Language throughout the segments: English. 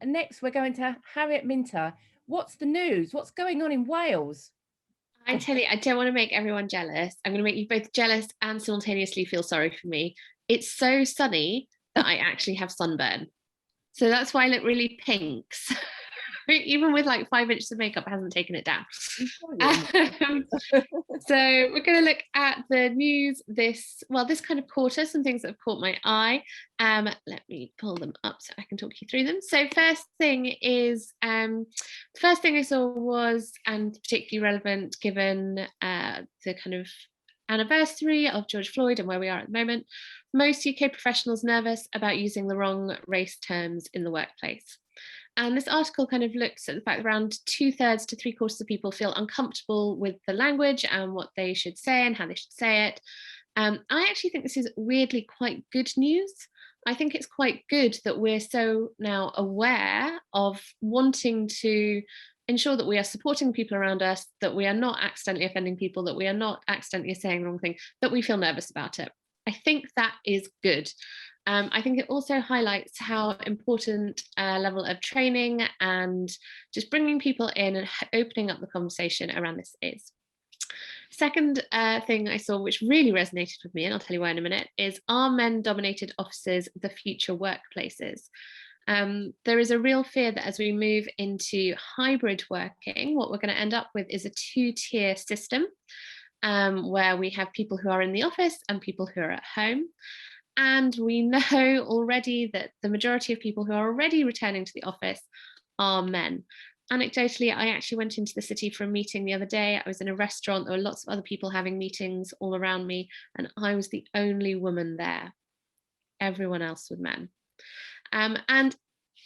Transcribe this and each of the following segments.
next we're going to Harriet Minter. What's the news? What's going on in Wales? I tell you, I don't want to make everyone jealous. I'm going to make you both jealous and simultaneously feel sorry for me. It's so sunny that I actually have sunburn. So that's why I look really pink. Even with like 5 inches of makeup, hasn't taken it down. So we're going to look at the news this kind of quarter, some things that have caught my eye. Let me pull them up so I can talk you through them. So first thing is, the first thing I saw was, and particularly relevant given the kind of anniversary of George Floyd and where we are at the moment, most UK professionals nervous about using the wrong race terms in the workplace. And this article kind of looks at the fact that around 2/3 to 3/4 of people feel uncomfortable with the language and what they should say and how they should say it. I actually think this is weirdly quite good news. I think it's quite good that we're so now aware of wanting to ensure that we are supporting people around us, that we are not accidentally offending people, that we are not accidentally saying the wrong thing, that we feel nervous about it. I think that is good. I think it also highlights how important a level of training and just bringing people in and opening up the conversation around this is. Second thing I saw, which really resonated with me, and I'll tell you why in a minute, is are men-dominated offices the future workplaces? There is a real fear that as we move into hybrid working, what we're going to end up with is a two-tier system where we have people who are in the office and people who are at home. And we know already that the majority of people who are already returning to the office are men. Anecdotally, I actually went into the city for a meeting the other day. I was in a restaurant, there were lots of other people having meetings all around me, and I was the only woman there. Everyone else was men. And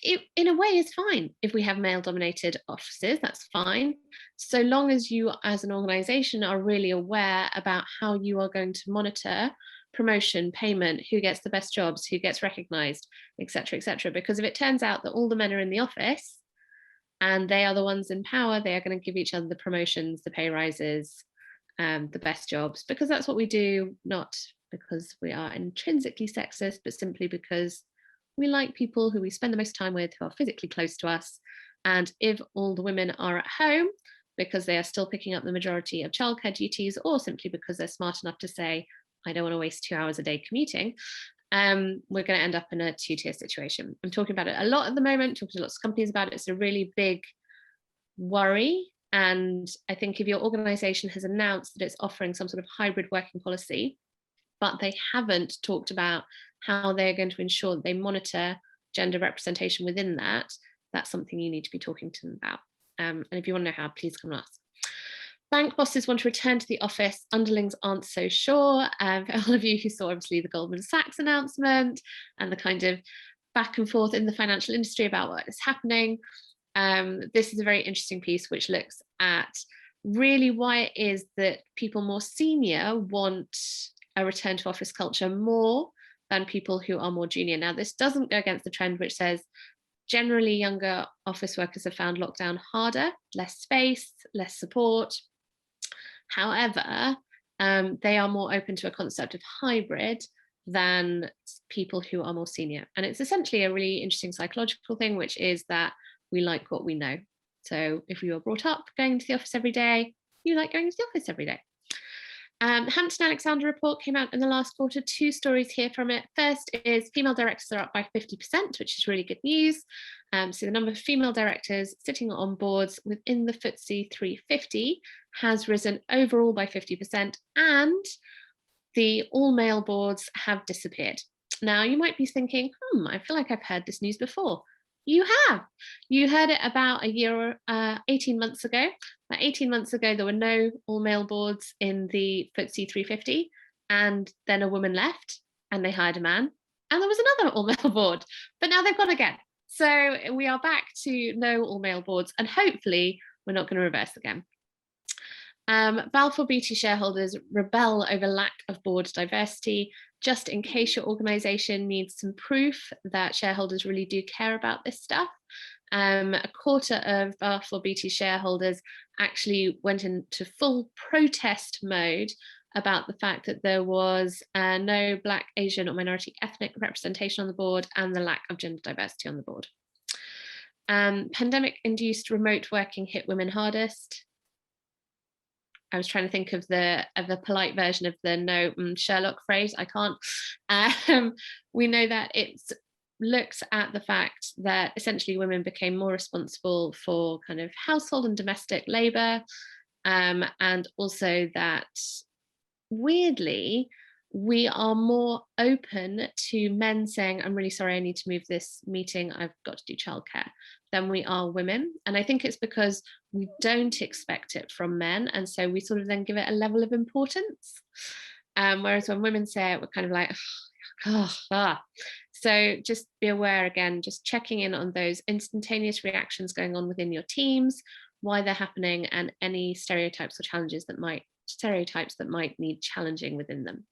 it, in a way, is fine if we have male-dominated offices, that's fine. So long as you as an organization are really aware about how you are going to monitor promotion, payment, who gets the best jobs, who gets recognized, etc., etc. Because if it turns out that all the men are in the office and they are the ones in power, they are going to give each other the promotions, the pay rises, the best jobs, because that's what we do, not because we are intrinsically sexist, but simply because we like people who we spend the most time with, who are physically close to us. And if all the women are at home because they are still picking up the majority of childcare duties, or simply because they're smart enough to say, I don't want to waste 2 hours a day commuting, we're going to end up in a two-tier situation. I'm talking about it a lot at the moment, talking to lots of companies about it. It's a really big worry. And I think if your organization has announced that it's offering some sort of hybrid working policy, but they haven't talked about how they're going to ensure that they monitor gender representation within that, that's something you need to be talking to them about. And if you want to know how, please come and ask. Bank bosses want to return to the office. Underlings aren't so sure. For all of you who saw obviously the Goldman Sachs announcement and the kind of back and forth in the financial industry about what is happening, this is a very interesting piece which looks at really why it is that people more senior want a return to office culture more than people who are more junior. Now, this doesn't go against the trend which says generally younger office workers have found lockdown harder, less space, less support. However, they are more open to a concept of hybrid than people who are more senior. And it's essentially a really interesting psychological thing, which is that we like what we know. So if you were brought up going to the office every day, you like going to the office every day. Hampton Alexander report came out in the last quarter. 2 stories here from it. First is female directors are up by 50%, which is really good news. So the number of female directors sitting on boards within the FTSE 350 has risen overall by 50%, and the all-male boards have disappeared. Now, you might be thinking, I feel like I've heard this news before. You have. You heard it about a year, 18 months ago. About 18 months ago, there were no all-male boards in the FTSE 350, and then a woman left, and they hired a man, and there was another all-male board, but now they've gone again. So we are back to no all-male boards, and hopefully we're not going to reverse again. Balfour Beatty shareholders rebel over lack of board diversity. Just in case your organisation needs some proof that shareholders really do care about this stuff, a quarter of Balfour Beatty shareholders actually went into full protest mode about the fact that there was no Black, Asian or minority ethnic representation on the board and the lack of gender diversity on the board. Pandemic-induced remote working hit women hardest. I was trying to think of a polite version of the Sherlock phrase. I can't. We know that it looks at the fact that essentially women became more responsible for kind of household and domestic labor, and also that weirdly we are more open to men saying, I'm really sorry, I need to move this meeting, I've got to do childcare, than we are women. And I think it's because we don't expect it from men. And so we sort of then give it a level of importance. Whereas when women say it, we're kind of like, So just be aware again, just checking in on those instantaneous reactions going on within your teams, why they're happening, and any stereotypes or challenges that might need challenging within them.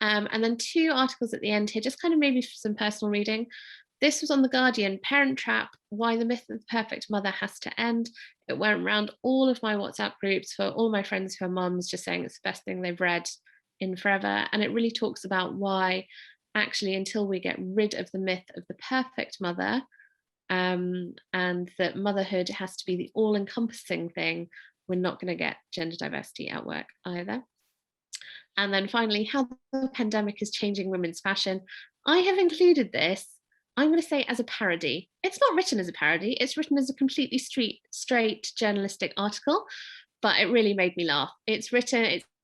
And then 2 articles at the end here, just kind of maybe for some personal reading. This was on The Guardian, Parent Trap, Why the Myth of the Perfect Mother Has to End. It went around all of my WhatsApp groups for all my friends who are mums, just saying it's the best thing they've read in forever. And it really talks about why actually until we get rid of the myth of the perfect mother, and that motherhood has to be the all-encompassing thing, we're not going to get gender diversity at work either. And then finally, how the pandemic is changing women's fashion. I have included this, I'm going to say, as a parody. It's not written as a parody, it's written as a completely straight journalistic article, but it really made me laugh. It's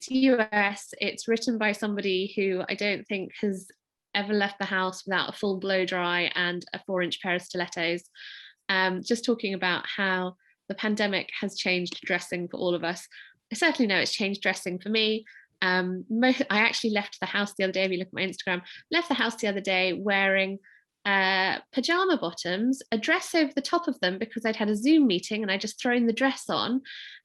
US, it's written by somebody who I don't think has ever left the house without a full blow dry and a 4-inch pair of stilettos. Just talking about how the pandemic has changed dressing for all of us. I certainly know it's changed dressing for me. I actually left the house the other day, if you look at my Instagram, left the house the other day wearing pajama bottoms, a dress over the top of them because I'd had a Zoom meeting and I just thrown the dress on,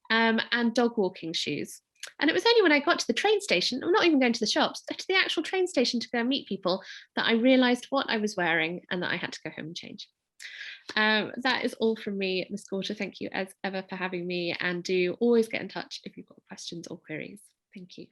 and dog walking shoes. And it was only when I got to the train station, I'm not even going to the shops, to the actual train station to go and meet people, that I realised what I was wearing and that I had to go home and change. That is all from me, Ms. Gorter. Thank you as ever for having me, and do always get in touch if you've got questions or queries. Thank you.